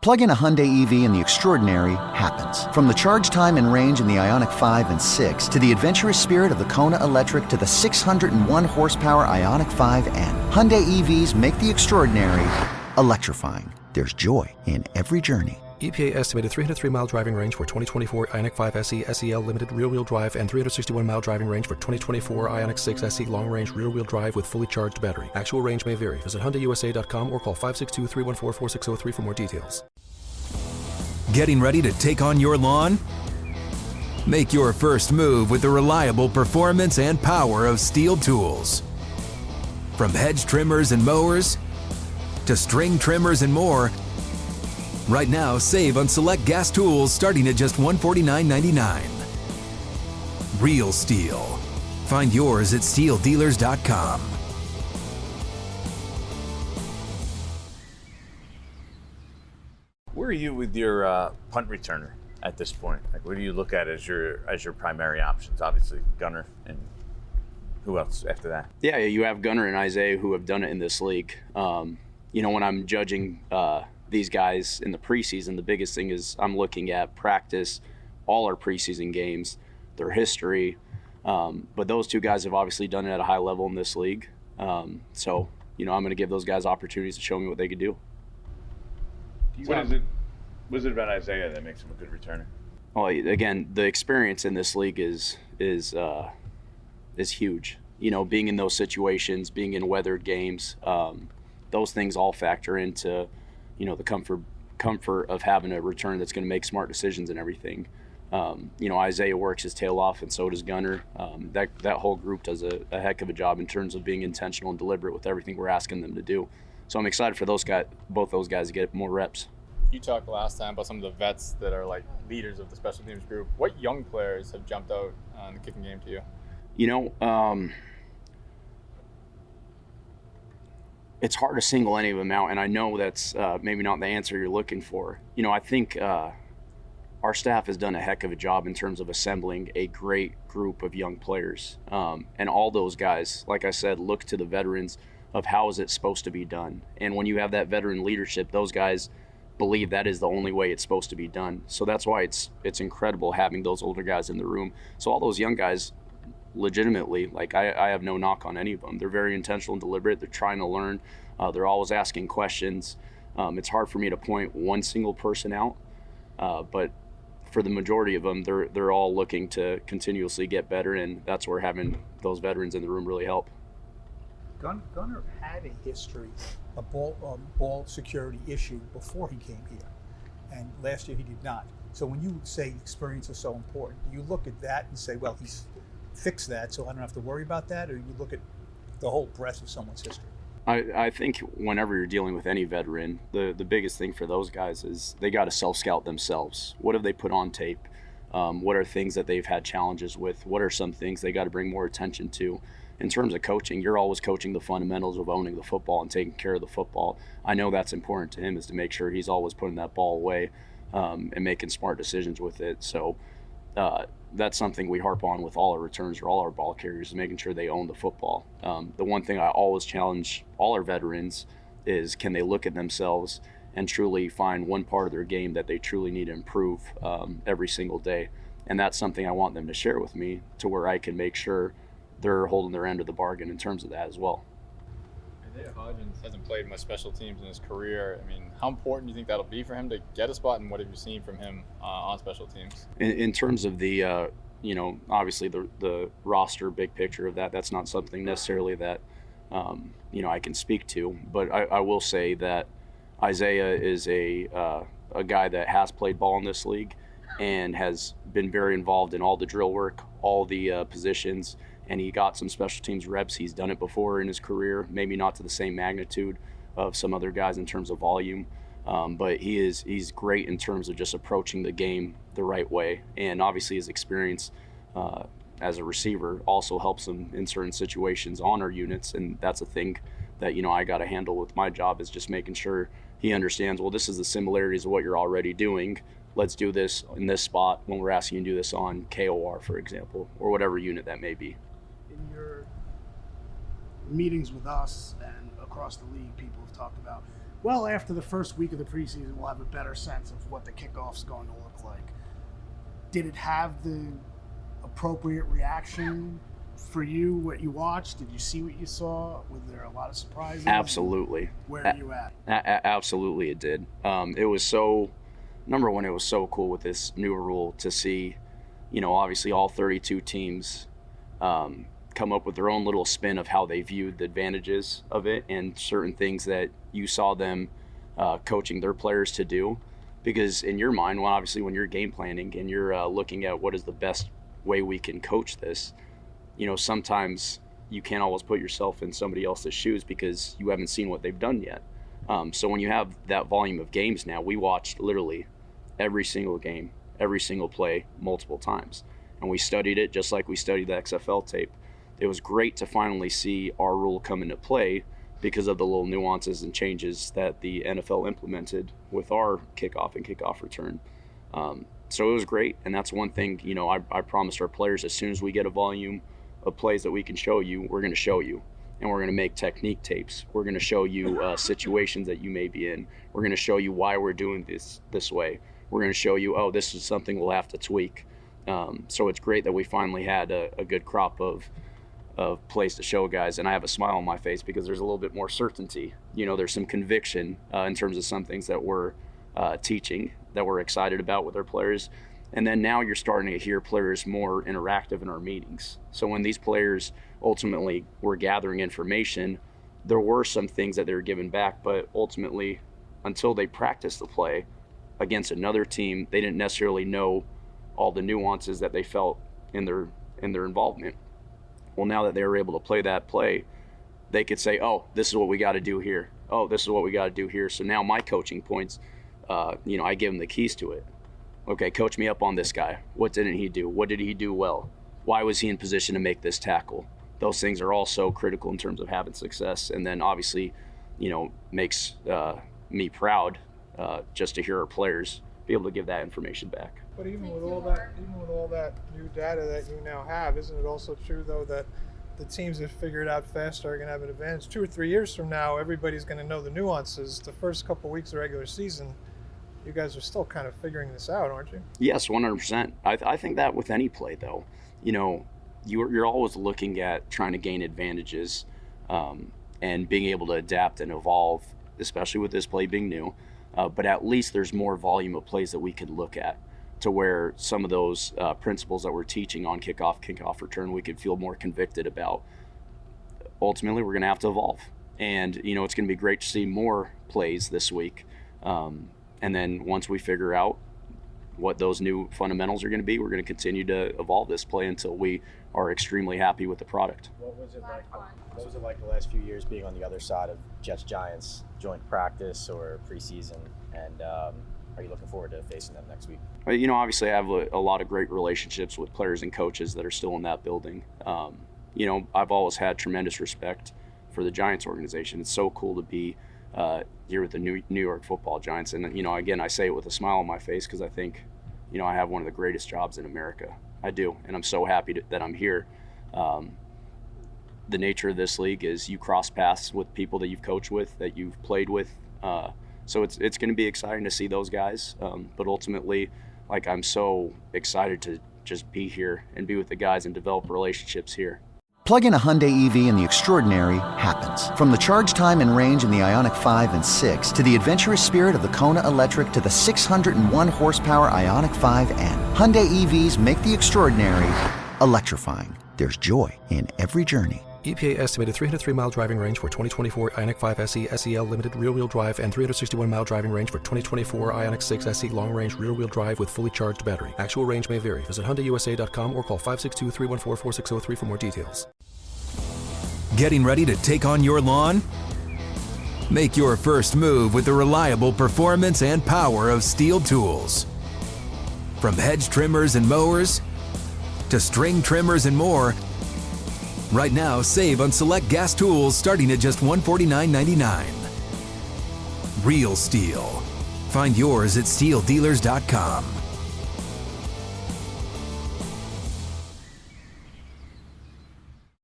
Plug in a Hyundai EV and the extraordinary happens. From the charge time and range in the Ioniq 5 and 6 to the adventurous spirit of the Kona Electric to the 601 horsepower Ioniq 5N. Hyundai EVs make the extraordinary electrifying. There's joy in every journey. EPA estimated 303-mile driving range for 2024 Ioniq 5 SE SEL limited rear-wheel drive and 361-mile driving range for 2024 Ioniq 6 SE long-range rear-wheel drive with fully charged battery. Actual range may vary. Visit HyundaiUSA.com or call 562-314-4603 for more details. Getting ready to take on your lawn? Make your first move with the reliable performance and power of Steel tools. From hedge trimmers and mowers to string trimmers and more, right now, save on select gas tools starting at just $149.99. Real Steel. Find yours at steeldealers.com. Where are you with your punt returner at this point? Like, what do you look at as your primary options? Obviously, Gunner, and who else after that? Yeah, you have Gunner and Isaiah who have done it in this league. When I'm judging these guys in the preseason, the biggest thing is I'm looking at practice, all our preseason games, their history. But those two guys have obviously done it at a high level in this league. I'm going to give those guys opportunities to show me what they could do. What is it about Isaiah that makes him a good returner? Well, again, the experience in this league is huge. Being in those situations, being in weathered games, those things all factor into the comfort of having a return that's going to make smart decisions and everything. Isaiah works his tail off, and so does Gunner. That whole group does a heck of a job in terms of being intentional and deliberate with everything we're asking them to do. So I'm excited for both those guys to get more reps. You talked last time about some of the vets that are like leaders of the special teams group. What young players have jumped out in the kicking game to you? It's hard to single any of them out, and I know that's maybe not the answer you're looking for. I think our staff has done a heck of a job in terms of assembling a great group of young players. And all those guys, like I said, look to the veterans of how is it supposed to be done. And when you have that veteran leadership, those guys believe that is the only way it's supposed to be done. So that's why it's incredible having those older guys in the room. So all those young guys, legitimately, I have no knock on any of them. They're very intentional and deliberate. They're trying to learn. They're always asking questions. It's hard for me to point one single person out, but for the majority of them, they're all looking to continuously get better, and that's where having those veterans in the room really help. Gunner had a history, a ball security issue before he came here, and last year he did not. So when you say experience is so important, do you look at that and say, well, he's fixed that, so I don't have to worry about that, or you look at the whole breadth of someone's history? I think whenever you're dealing with any veteran, the biggest thing for those guys is they got to self-scout themselves. What have they put on tape? What are things that they've had challenges with? What are some things they got to bring more attention to? In terms of coaching, you're always coaching the fundamentals of owning the football and taking care of the football. I know that's important to him, is to make sure he's always putting that ball away and making smart decisions with it. So that's something we harp on with all our returns or all our ball carriers, is making sure they own the football. The one thing I always challenge all our veterans is, can they look at themselves and truly find one part of their game that they truly need to improve every single day? And that's something I want them to share with me, to where I can make sure they're holding their end of the bargain in terms of that as well. Isaiah Hodgins hasn't played much special teams in his career. I mean, how important do you think that'll be for him to get a spot, and what have you seen from him on special teams? In terms of the, obviously the roster big picture of that, that's not something necessarily that, I can speak to. But I will say that Isaiah is a guy that has played ball in this league and has been very involved in all the drill work, all the positions, and he got some special teams reps. He's done it before in his career, maybe not to the same magnitude of some other guys in terms of volume, but he's great in terms of just approaching the game the right way. And obviously his experience as a receiver also helps him in certain situations on our units, and that's a thing that I got to handle with my job, is just making sure he understands, well, this is the similarities of what you're already doing. Let's do this in this spot when we're asking you to do this on KOR, for example, or whatever unit that may be. In your meetings with us and across the league, people have talked about well after the first week of the preseason, we'll have a better sense of what the kickoff's going to look like. Did it have the appropriate reaction for you, what you watched? Did you see what you saw? Was there a lot of surprises? Absolutely. Where are you at? Absolutely it did. It was so, number one, it was so cool with this new rule to see, obviously all 32 teams come up with their own little spin of how they viewed the advantages of it and certain things that you saw them coaching their players to do. Because in your mind, well, obviously when you're game planning and you're looking at what is the best way we can coach this, sometimes you can't always put yourself in somebody else's shoes because you haven't seen what they've done yet. So when you have that volume of games now, we watched literally every single game, every single play multiple times. And we studied it just like we studied the XFL tape. It was great to finally see our rule come into play because of the little nuances and changes that the NFL implemented with our kickoff and kickoff return. So it was great, and that's one thing, I promised our players as soon as we get a volume of plays that we can show you, we're going to show you. And we're going to make technique tapes. We're going to show you situations that you may be in. We're going to show you why we're doing this way. We're going to show you, this is something we'll have to tweak. So it's great that we finally had a good crop of plays to show guys, and I have a smile on my face because there's a little bit more certainty. There's some conviction in terms of some things that we're teaching that we're excited about with our players. And then now you're starting to hear players more interactive in our meetings. So when these players ultimately were gathering information, there were some things that they were given back, but ultimately, until they practiced the play against another team, they didn't necessarily know all the nuances that they felt in their involvement. Well, now that they were able to play that play, they could say, this is what we got to do here. This is what we got to do here. So now my coaching points, I give them the keys to it. Okay, coach me up on this guy. What didn't he do? What did he do well? Why was he in position to make this tackle? Those things are all so critical in terms of having success. And then obviously, makes me proud just to hear our players be able to give that information back. But even with all that new data that you now have, isn't it also true though that the teams that figure it out faster are going to have an advantage? 2 or 3 years from now, everybody's going to know the nuances. The first couple of weeks of regular season, you guys are still kind of figuring this out, aren't you? Yes, 100%. I think that with any play though, you're always looking at trying to gain advantages and being able to adapt and evolve, especially with this play being new. But at least there's more volume of plays that we could look at to where some of those principles that we're teaching on kickoff return, we could feel more convicted about. Ultimately, we're going to have to evolve. And, it's going to be great to see more plays this week. And then once we figure out what those new fundamentals are going to be, we're going to continue to evolve this play until we are extremely happy with the product. What was it like the last few years being on the other side of Jets-Giants joint practice or preseason? And are you looking forward to facing them next week? Obviously I have a lot of great relationships with players and coaches that are still in that building. I've always had tremendous respect for the Giants organization. It's so cool to be here with the New York Football Giants. And, again, I say it with a smile on my face because I think, I have one of the greatest jobs in America. I do, and I'm so happy that I'm here. The nature of this league is you cross paths with people that you've coached with, that you've played with. So it's going to be exciting to see those guys. But ultimately, I'm so excited to just be here and be with the guys and develop relationships here. Plug in a Hyundai EV and the extraordinary happens. From the charge time and range in the Ioniq 5 and 6 to the adventurous spirit of the Kona Electric to the 601 horsepower Ioniq 5N. Hyundai EVs make the extraordinary electrifying. There's joy in every journey. EPA estimated 303-mile driving range for 2024 Ioniq 5 SE SEL limited rear-wheel drive and 361-mile driving range for 2024 Ioniq 6 SE long-range rear-wheel drive with fully charged battery. Actual range may vary. Visit HyundaiUSA.com or call 562-314-4603 for more details. Getting ready to take on your lawn? Make your first move with the reliable performance and power of Steel tools. From hedge trimmers and mowers to string trimmers and more, right now, save on select gas tools starting at just $149.99. Real Steel. Find yours at SteelDealers.com.